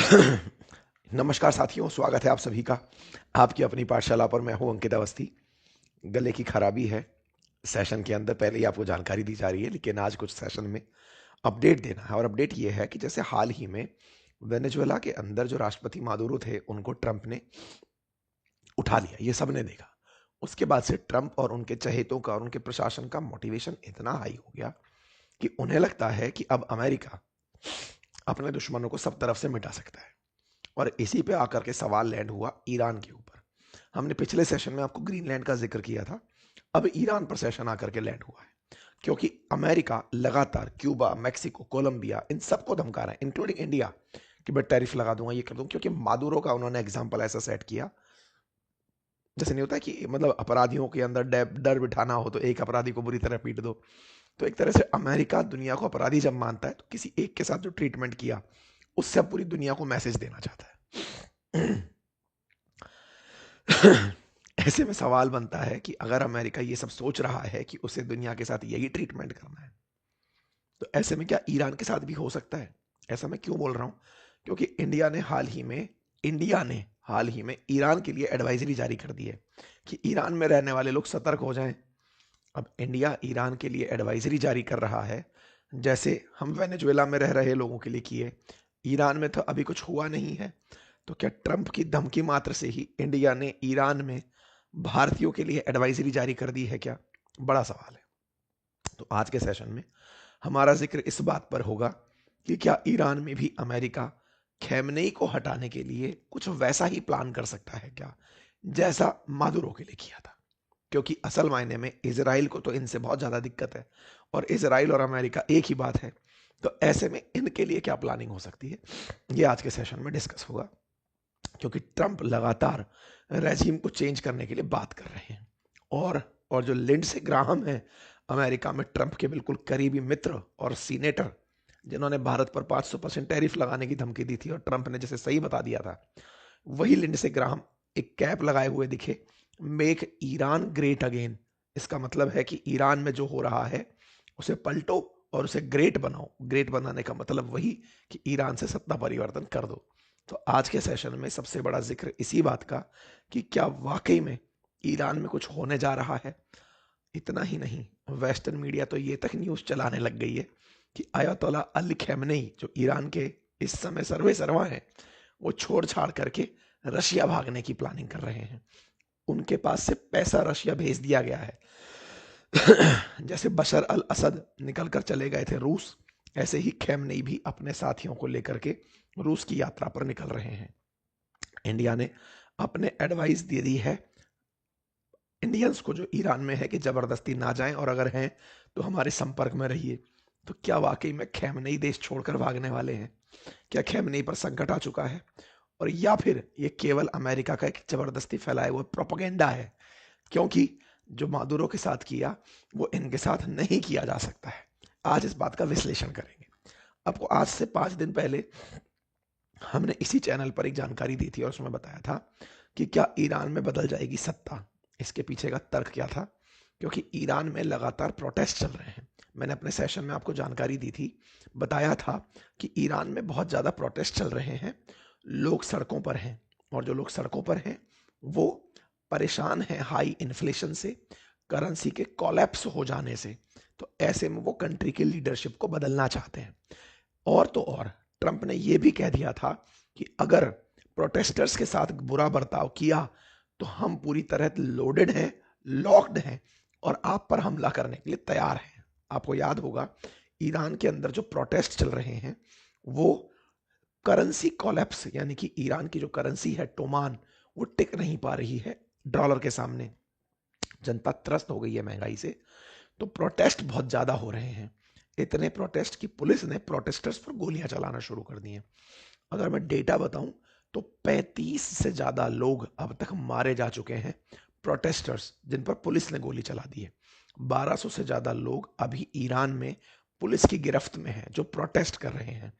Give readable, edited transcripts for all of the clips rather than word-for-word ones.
नमस्कार साथियों, स्वागत है आप सभी का आपकी अपनी पाठशाला पर। मैं हूं अंकित अवस्थी। गले की खराबी है सेशन के अंदर, पहले ही आपको जानकारी दी जा रही है, लेकिन आज कुछ सेशन में अपडेट देना है। और अपडेट ये है कि जैसे हाल ही में वेनेजुएला के अंदर जो राष्ट्रपति मादुरो थे, उनको ट्रंप ने उठा लिया, ये सबने देखा। उसके बाद से ट्रंप और उनके चहेतों का और उनके प्रशासन का मोटिवेशन इतना हाई हो गया कि उन्हें लगता है कि अब अमेरिका अपने दुश्मनों को सब तरफ से मिटा सकता है। और इसी पे आकर के सवाल लैंड हुआ ईरान के ऊपर। हमने पिछले सेशन में आपको ग्रीनलैंड का जिक्र किया था, अब ईरान पर सेशन आकर के लैंड हुआ है। क्योंकि अमेरिका लगातार क्यूबा, मैक्सिको, कोलंबिया, इन सबको धमका रहा है, इंक्लूडिंग इंडिया, कि मैं टैरिफ लगा दूंगा, ये कर दूंगा। क्योंकि मादुरो का उन्होंने एग्जाम्पल ऐसा सेट किया, जैसे नहीं होता कि मतलब अपराधियों के अंदर डर बिठाना हो तो एक अपराधी को बुरी तरह पीट दो। तो एक तरह से अमेरिका दुनिया को अपराधी जब मानता है, तो किसी एक के साथ जो ट्रीटमेंट किया, उससे अब पूरी दुनिया को मैसेज देना चाहता है। ऐसे में सवाल बनता है कि अगर अमेरिका ये सब सोच रहा है कि उसे दुनिया के साथ यही ट्रीटमेंट करना है, तो ऐसे में क्या ईरान के साथ भी हो सकता है? ऐसा मैं क्यों बोल रहा हूं? क्योंकि इंडिया ने हाल ही में ईरान के लिए एडवाइजरी जारी कर दी है कि ईरान में रहने वाले लोग सतर्क हो जाएं। अब इंडिया ईरान के लिए एडवाइजरी जारी कर रहा है, जैसे हम वेनेजुएला में रह रहे लोगों के लिए किए। ईरान में तो अभी कुछ हुआ नहीं है, तो क्या ट्रंप की धमकी मात्र से ही इंडिया ने ईरान में भारतीयों के लिए एडवाइजरी जारी कर दी है क्या? बड़ा सवाल है। तो आज के सेशन में हमारा जिक्र इस बात पर होगा कि क्या ईरान में भी अमेरिका खैमनेई को हटाने के लिए कुछ वैसा ही प्लान कर सकता है क्या, जैसा मादुरो के लिए किया था? क्योंकि असल मायने में इसराइल को तो इनसे बहुत ज़्यादा दिक्कत है, और इसराइल और अमेरिका एक ही बात है। तो ऐसे में इनके लिए क्या प्लानिंग हो सकती है, ये आज के सेशन में डिस्कस होगा। क्योंकि ट्रंप लगातार रेजिम को चेंज करने के लिए बात कर रहे हैं। और जो लिंडसे ग्राहम है, अमेरिका में ट्रंप के बिल्कुल करीबी मित्र और सीनेटर, जिन्होंने भारत पर 500% टैरिफ लगाने की धमकी दी थी और ट्रंप ने जैसे सही बता दिया था, वही लिंडसे ग्राहम एक कैप लगाए हुए दिखे, मेक ईरान ग्रेट अगेन। इसका मतलब है कि ईरान में जो हो रहा है उसे पलटो और उसे ग्रेट बनाओ। ग्रेट बनाने का मतलब वही कि ईरान से सत्ता परिवर्तन कर दो। तो आज के सेशन में सबसे बड़ा जिक्र इसी बात का कि क्या वाकई में ईरान में कुछ होने जा रहा है। इतना ही नहीं, वेस्टर्न मीडिया तो ये तक न्यूज़ चलाने लग गई है कि अयतोला अली खamenei, जो ईरान के इस समय सर्वे सर्वा हैं, वो छोड़ छाड़ करके रशिया भागने की प्लानिंग कर रहे हैं। उनके पास से पैसा रशिया भेज दिया गया है। जैसे बशर अल असद निकल कर चले गए थे रूस, ऐसे ही खamenei भी अपने साथियों को लेकर के रूस की यात्रा पर निकल रहे हैं। इंडिया ने अपने एडवाइस दे दी है इंडियंस को जो ईरान में है कि जबरदस्ती ना जाएं, और अगर हैं तो हमारे संपर्क में रहिए। तो क्या वाकई में खamenei देश छोड़कर भागने वाले हैं? क्या खamenei पर संकट आ चुका है? और या फिर ये केवल अमेरिका का एक जबरदस्ती फैलाया हुआ प्रोपेगेंडा है? क्योंकि जो मादुरो के साथ किया, वो इनके साथ नहीं किया जा सकता है। आज इस बात का विश्लेषण करेंगे। आपको आज से 5 दिन पहले हमने इसी चैनल पर एक जानकारी दी थी और उसमें बताया था कि क्या ईरान में बदल जाएगी सत्ता। इसके पीछे का तर्क क्या था? क्योंकि ईरान में लगातार प्रोटेस्ट चल रहे हैं। मैंने अपने सेशन में आपको जानकारी दी थी, बताया था कि ईरान में बहुत ज़्यादा प्रोटेस्ट चल रहे हैं, लोग सड़कों पर हैं। और जो लोग सड़कों पर हैं वो परेशान हैं हाई इन्फ्लेशन से, करेंसी के कोलैप्स हो जाने से। तो ऐसे में वो कंट्री के लीडरशिप को बदलना चाहते हैं। और तो और ट्रंप ने यह भी कह दिया था कि अगर प्रोटेस्टर्स के साथ बुरा बर्ताव किया तो हम पूरी तरह लोडेड हैं, लॉक्ड हैं, और आप पर हमला करने के लिए तैयार हैं। आपको याद होगा, ईरान के अंदर जो प्रोटेस्ट चल रहे हैं वो करेंसी कोलैप्स, यानी कि ईरान की जो करेंसी है टोमान, वो टिक नहीं पा रही है डॉलर के सामने। जनता त्रस्त हो गई है महंगाई से। तो प्रोटेस्ट बहुत ज़्यादा हो रहे हैं। इतने प्रोटेस्ट की पुलिस ने प्रोटेस्टर्स पर गोलियां चलाना शुरू कर दी हैं। अगर मैं डेटा बताऊं तो 35 से ज़्यादा लोग अब तक मारे जा चुके हैं, प्रोटेस्टर्स जिन पर पुलिस ने गोली चला दी है। 1200 से ज़्यादा लोग अभी ईरान में पुलिस की गिरफ्त में हैं जो प्रोटेस्ट कर रहे हैं।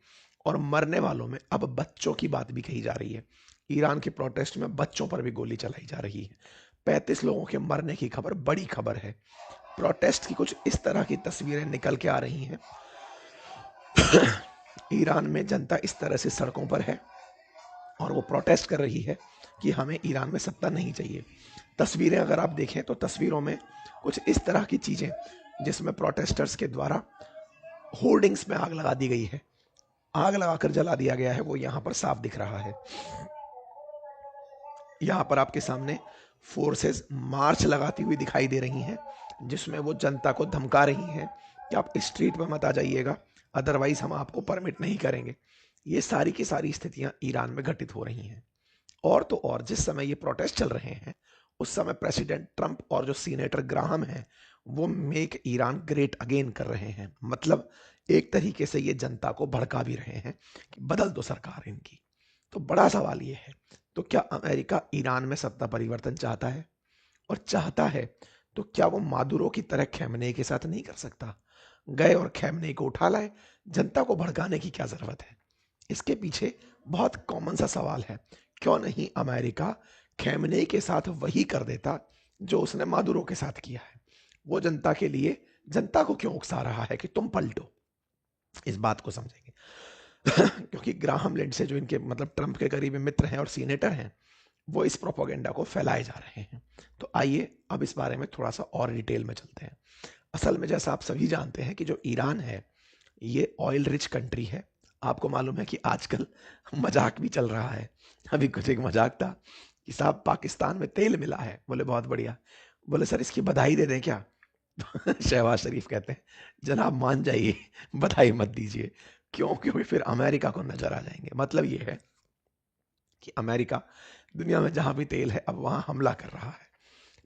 और मरने वालों में अब बच्चों की बात भी कही जा रही है। ईरान के प्रोटेस्ट में बच्चों पर भी गोली चलाई जा रही है। 35 लोगों के मरने की खबर बड़ी खबर है। प्रोटेस्ट की कुछ इस तरह की तस्वीरें निकल के आ रही हैं। ईरान में जनता इस तरह से सड़कों पर है। और वो प्रोटेस्ट कर रही है कि हमें ईरान में सत्ता नहीं चाहिए। तस्वीरें अगर आप देखें तो तस्वीरों में कुछ इस तरह की चीज़ें जिसमें प्रोटेस्टर्स के द्वारा होर्डिंग्स में आग लगा दी गई है, आग लगाकर जला दिया गया है, वो यहाँ पर साफ दिख रहा है। यहाँ पर आपके सामने फोर्सेस मार्च लगाती हुई दिखाई दे रही हैं, जिसमें वो जनता को धमका रही हैं कि आप स्ट्रीट पर मत आ जाइएगा, अदरवाइज हम आपको परमिट नहीं करेंगे। ये सारी की सारी स्थितियां ईरान में घटित हो रही हैं। और तो और जिस समय ये प्रोटेस्ट चल रहे हैं उस समय प्रेसिडेंट ट्रंप और जो सीनेटर ग्राहम हैं वो मेक ईरान ग्रेट अगेन कर रहे हैं। मतलब एक तरीके से ये जनता को भड़का भी रहे हैं कि बदल दो सरकार इनकी। तो बड़ा सवाल ये है, तो क्या अमेरिका ईरान में सत्ता परिवर्तन चाहता है? और चाहता है तो क्या वो मादुरो की तरह खैमनेई के साथ नहीं कर सकता? गए और खैमनेई को उठा लाए, जनता को भड़काने की क्या जरूरत है? इसके पीछे बहुत कॉमन सा सवाल है, क्यों नहीं अमेरिका खैमनेई के साथ वही कर देता जो उसने मादुरो के साथ किया है? वो जनता के लिए जनता को क्यों उकसा रहा है कि तुम पलटो? इस बात को समझेंगे। क्योंकि ग्राहम लिंडसे जो इनके मतलब ट्रंप के करीबी मित्र हैं और सीनेटर हैं, वो इस प्रोपोगेंडा को फैलाए जा रहे हैं। तो आइए अब इस बारे में थोड़ा सा और डिटेल में चलते हैं। असल में जैसा आप सभी जानते हैं कि जो ईरान है ये ऑयल रिच कंट्री है। आपको मालूम है कि आजकल मजाक भी चल रहा है। अभी कुछ एक मजाक था कि साहब पाकिस्तान में तेल मिला है, बोले बहुत बढ़िया, बोले सर इसकी बधाई दे दें क्या? शहबाज शरीफ कहते हैं जनाब मान जाइए, बधाई मत दीजिए। क्यों? क्योंकि फिर अमेरिका को नजर आ जाएंगे। मतलब ये है कि अमेरिका दुनिया में जहां भी तेल है अब वहां हमला कर रहा है।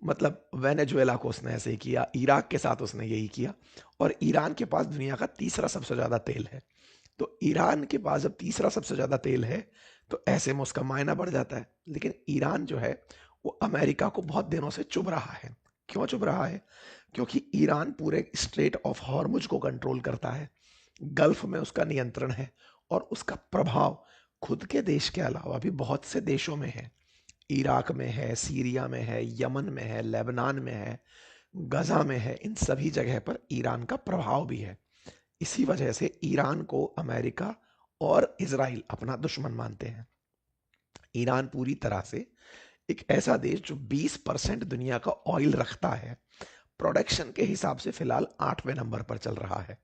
मतलब वेनेजुएला को उसने ऐसे ही किया, इराक के साथ उसने यही किया, और ईरान के पास दुनिया का तीसरा सबसे ज्यादा तेल है। तो ईरान के पास जब तीसरा सबसे ज्यादा तेल है तो ऐसे में उसका मायना बढ़ जाता है। लेकिन ईरान जो है वो अमेरिका को बहुत दिनों से चुभ रहा है। क्यों चुभ रहा है? क्योंकि ईरान पूरे स्ट्रेट ऑफ हॉर्मुज को कंट्रोल करता है, गल्फ में उसका नियंत्रण है, और उसका प्रभाव खुद के देश के अलावा भी बहुत से देशों में है। इराक में है, सीरिया में है, यमन में है, लेबनान में है, गजा में है। इन सभी जगह पर ईरान का प्रभाव भी है। इसी वजह से ईरान को अमेरिका और इजराइल अपना दुश्मन मानते हैं। ईरान पूरी तरह से एक ऐसा देश जो 20% दुनिया का ऑयल रखता है, प्रोडक्शन के हिसाब से फिलहाल 8वें नंबर पर चल रहा है।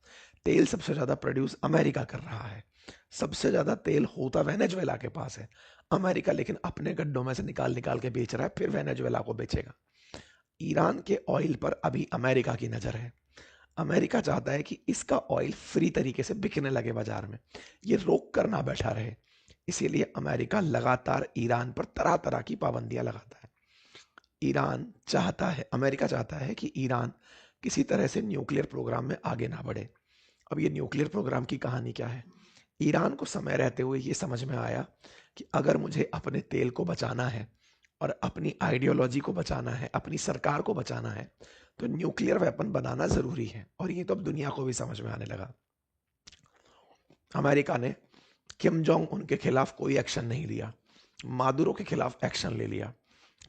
तेल सबसे ज्यादा प्रोड्यूस अमेरिका कर रहा है। सबसे ज्यादा तेल होता वेनेजुएला के पास है। अमेरिका लेकिन अपने गड्ढों में से निकाल निकाल के बेच रहा है, फिर वेनेजुएला को बेचेगा। ईरान के ऑयल पर अभी अमेरिका की नजर है। अमेरिका चाहता है कि इसका ऑयल फ्री तरीके से बिकने लगे बाजार में, ये रोक कर ना बैठा रहे। इसीलिए अमेरिका लगातार ईरान पर तरह तरह की पाबंदियां लगाता है। ईरान चाहता है, अमेरिका चाहता है कि ईरान किसी तरह से न्यूक्लियर प्रोग्राम में आगे ना बढ़े। अब ये न्यूक्लियर प्रोग्राम की कहानी क्या है? ईरान को समय रहते हुए ये समझ में आया कि अगर मुझे अपने तेल को बचाना है और अपनी आइडियोलॉजी को बचाना है, अपनी सरकार को बचाना है, तो न्यूक्लियर वेपन बनाना जरूरी है। और ये तो अब दुनिया को भी समझ में आने लगा। अमेरिका ने किम जोंग उन के खिलाफ कोई एक्शन नहीं लिया, मादुरो के खिलाफ एक्शन ले लिया।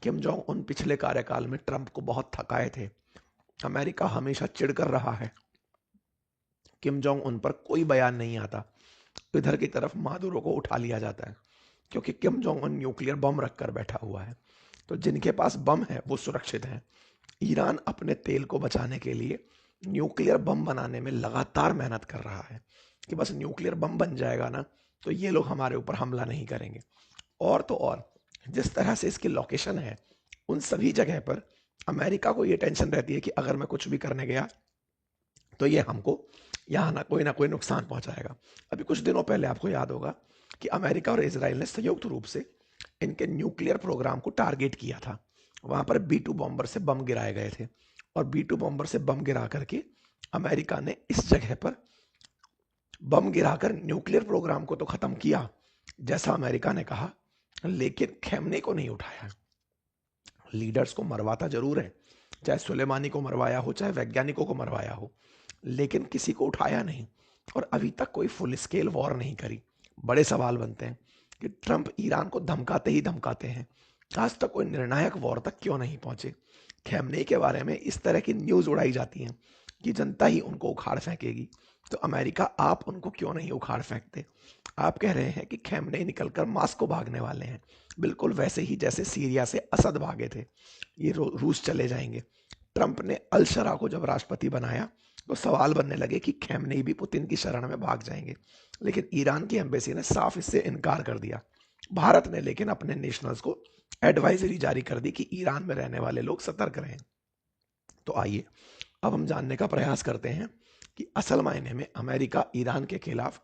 किम जोंग उन पिछले कार्यकाल में ट्रंप को बहुत थकाए थे। अमेरिका हमेशा चिढ़कर रहा है, किम जोंग उन पर कोई बयान नहीं आता, इधर की तरफ मादुरो को उठा लिया जाता है, क्योंकि Kim Jong Un nuclear bomb रखकर बैठा हुआ है। तो जिनके पास बम है वो सुरक्षित हैं। ईरान अपने तेल को बचाने के लिए न्यूक्लियर बम बनाने में लगातार मेहनत कर रहा है कि बस न्यूक्लियर बम बन जाएगा ना तो ये लोग हमारे ऊपर हमला नहीं करेंगे। और तो और जिस तरह से इसकी लोकेशन है, उन सभी जगह पर अमेरिका को ये टेंशन रहती है कि अगर मैं कुछ भी करने गया तो ये हमको यहाँ ना कोई नुकसान पहुंचाएगा। अभी कुछ दिनों पहले आपको याद होगा कि अमेरिका और इसराइल ने संयुक्त रूप से इनके न्यूक्लियर प्रोग्राम को टारगेट किया था। वहां पर B-2 बॉम्बर से बम गिराए गए थे, और B-2 बॉम्बर से बम गिरा करके अमेरिका ने इस जगह पर बम गिराकर न्यूक्लियर प्रोग्राम को तो खत्म किया जैसा अमेरिका ने कहा, लेकिन खेमने को नहीं उठाया। लीडर्स को मरवाता जरूर है, चाहे सुलेमानी को मरवाया हो, चाहे वैज्ञानिकों को मरवाया हो, लेकिन किसी को उठाया नहीं। और अभी तक कोई फुल स्केल वॉर नहीं करी। बड़े सवाल बनते हैं कि ट्रंप ईरान को धमकाते ही धमकाते हैं, आज तक कोई निर्णायक वॉर तक क्यों नहीं पहुंचे? खेमने के बारे में इस तरह की न्यूज उड़ाई जाती हैं कि जनता ही उनको उखाड़ फेंकेगी। तो अमेरिका आप उनको क्यों नहीं उखाड़ फेंकते? आप कह रहे हैं कि खैमनेई निकलकर मास्को भागने वाले हैं, बिल्कुल वैसे ही जैसे सीरिया से असद भागे थे, ये रूस चले जाएंगे। ट्रंप ने अल शरा को जब राष्ट्रपति बनाया तो सवाल बनने लगे कि खैमनेई भी पुतिन की शरण में भाग जाएंगे, लेकिन ईरान की एम्बेसी ने साफ इससे इनकार कर दिया। भारत ने लेकिन अपने नेशनल्स को एडवाइजरी जारी कर दी कि ईरान में रहने वाले लोग सतर्क रहें। तो आइए अब हम जानने का प्रयास करते हैं कि असल मायने में अमेरिका ईरान के खिलाफ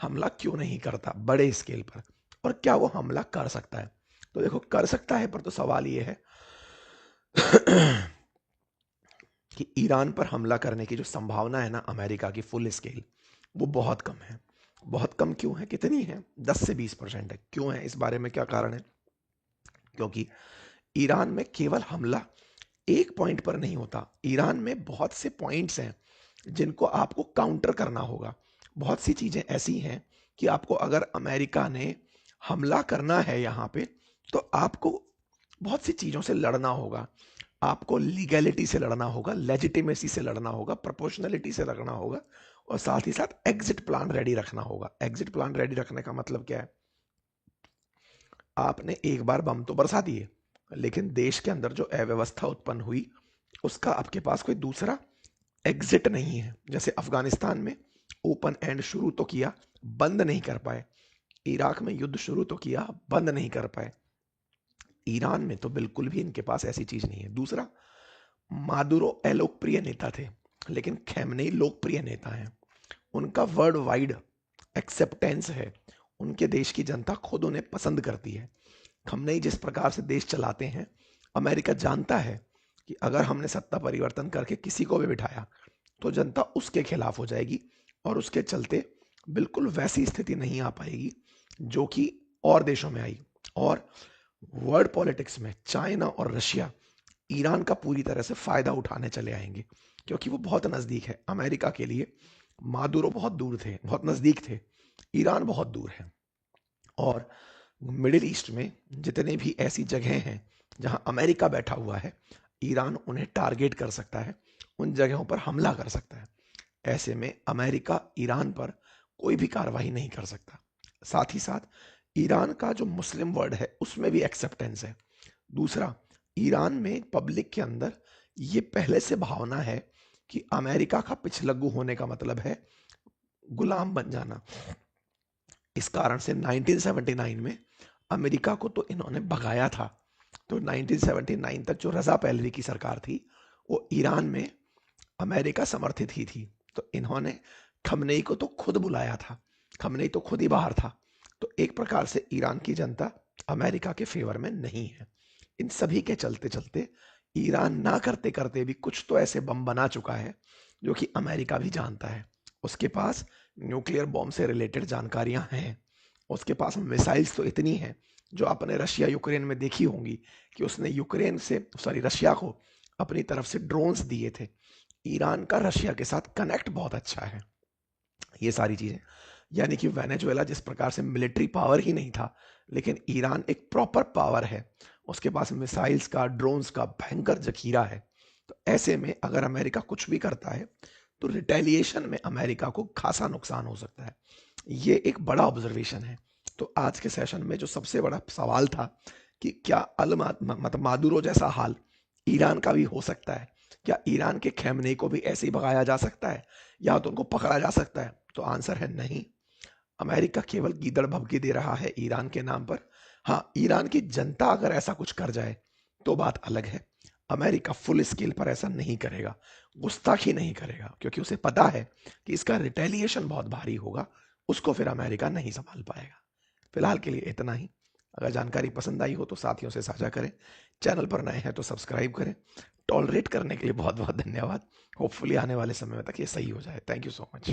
हमला क्यों नहीं करता बड़े स्केल पर, और क्या वो हमला कर सकता है। तो देखो, कर सकता है, पर तो सवाल ये है कि ईरान पर हमला करने की जो संभावना है ना अमेरिका की फुल स्केल, वो बहुत कम है। बहुत कम क्यों है? कितनी है? 10 से 20% है। क्यों है? इस बारे में क्या कारण है? क्योंकि ईरान में केवल हमला एक पॉइंट पर नहीं होता। ईरान में बहुत से पॉइंट्स हैं जिनको आपको काउंटर करना होगा। बहुत सी चीजें ऐसी हैं कि आपको, अगर अमेरिका ने हमला करना है यहाँ पे, तो आपको बहुत सी चीजों से लड़ना होगा। आपको लीगैलिटी से लड़ना होगा, लेजिटिमेसी से लड़ना होगा, प्रोपोर्शनलिटी से लड़ना होगा, और साथ ही साथ एग्जिट प्लान रेडी रखना होगा। एग्जिट प्लान रेडी रखने का मतलब क्या है? आपने एक बार बम तो बरसा दिए, लेकिन देश के अंदर जो अव्यवस्था उत्पन्न हुई उसका आपके पास कोई दूसरा एग्जिट नहीं है। जैसे अफगानिस्तान में ओपन एंड शुरू तो किया, बंद नहीं कर पाए। इराक में युद्ध शुरू तो किया, बंद नहीं कर पाए। ईरान में तो बिल्कुल भी इनके पास ऐसी चीज नहीं है। दूसरा, मादुरो अलोकप्रिय नेता थे, लेकिन खैमनेई लोकप्रिय नेता हैं। उनका वर्ल्ड वाइड एक्सेप्टेंस है। उनके देश की जनता खुद उन्हें पसंद करती है। खमनेई जिस प्रकार से देश चलाते हैं, अमेरिका जानता है कि अगर हमने सत्ता परिवर्तन करके किसी को भी बिठाया तो जनता उसके खिलाफ हो जाएगी, और उसके चलते बिल्कुल वैसी स्थिति नहीं आ पाएगी जो कि और देशों में आई। और वर्ल्ड पॉलिटिक्स में चाइना और रशिया ईरान का पूरी तरह से फायदा उठाने चले आएंगे, क्योंकि वो बहुत नजदीक है अमेरिका के लिए। मादुरो बहुत दूर थे, बहुत नजदीक थे, ईरान बहुत दूर है। और मिडिल ईस्ट में जितने भी ऐसी जगह हैं जहां अमेरिका बैठा हुआ है, ईरान उन्हें टारगेट कर सकता है, उन जगहों पर हमला कर सकता है। ऐसे में अमेरिका ईरान पर कोई भी कार्रवाई नहीं कर सकता। साथ ही साथ ईरान का जो मुस्लिम वर्ल्ड है उसमें भी एक्सेप्टेंस है। दूसरा, ईरान में पब्लिक के अंदर ये पहले से भावना है कि अमेरिका का पिछलग्गू होने का मतलब है गुलाम बन जाना। इस कारण से 1979 में अमेरिका को तो इन्होंने भगाया था। तो 1979 तक जो रजा पहलवी की सरकार थी वो ईरान में अमेरिका समर्थित ही थी। तो इन्होंने खमनेई को तो खुद बुलाया था, खमनेई तो खुद ही बाहर था। तो एक प्रकार से ईरान की जनता अमेरिका के फेवर में नहीं है। इन सभी के चलते चलते ईरान ना करते करते भी कुछ तो ऐसे बम बना चुका है जो कि अमेरिका भी जानता है। उसके पास न्यूक्लियर बॉम्ब से रिलेटेड जानकारियां हैं। उसके पास मिसाइल्स तो इतनी हैं जो आपने रशिया यूक्रेन में देखी होंगी कि उसने रशिया को अपनी तरफ से ड्रोन्स दिए थे। ईरान का रशिया के साथ कनेक्ट बहुत अच्छा है। ये सारी चीजें, यानी कि वेनेजुएला जिस प्रकार से मिलिट्री पावर ही नहीं था, लेकिन ईरान एक प्रॉपर पावर है। उसके पास मिसाइल्स का, ड्रोन्स का भयंकर जखीरा है। तो ऐसे में अगर अमेरिका कुछ भी करता है तो रिटेलिएशन में अमेरिका को खासा नुकसान हो सकता है। ये एक बड़ा ऑब्जर्वेशन है। तो आज के सेशन में जो सबसे बड़ा सवाल था कि क्या मादुरो जैसा हाल ईरान का भी हो सकता है, क्या ईरान के खैमनेई को भी ऐसे ही भगाया जा सकता है, या तो उनको पकड़ा जा सकता है? तो आंसर है नहीं। अमेरिका केवल गीदड़ भभकी दे रहा है ईरान के नाम पर। हाँ, ईरान की जनता अगर ऐसा कुछ कर जाए तो बात अलग है। अमेरिका फुल स्केल पर ऐसा नहीं करेगा, गुस्ताखी नहीं करेगा, क्योंकि उसे पता है कि इसका रिटेलिएशन बहुत भारी होगा। उसको फिर अमेरिका नहीं संभाल पाएगा। फिलहाल के लिए इतना ही। अगर जानकारी पसंद आई हो तो साथियों से साझा करें। चैनल पर नए हैं तो सब्सक्राइब करें। टॉलरेट करने के लिए बहुत बहुत धन्यवाद। होपफुली आने वाले समय तक ये सही हो जाए। Thank you so much.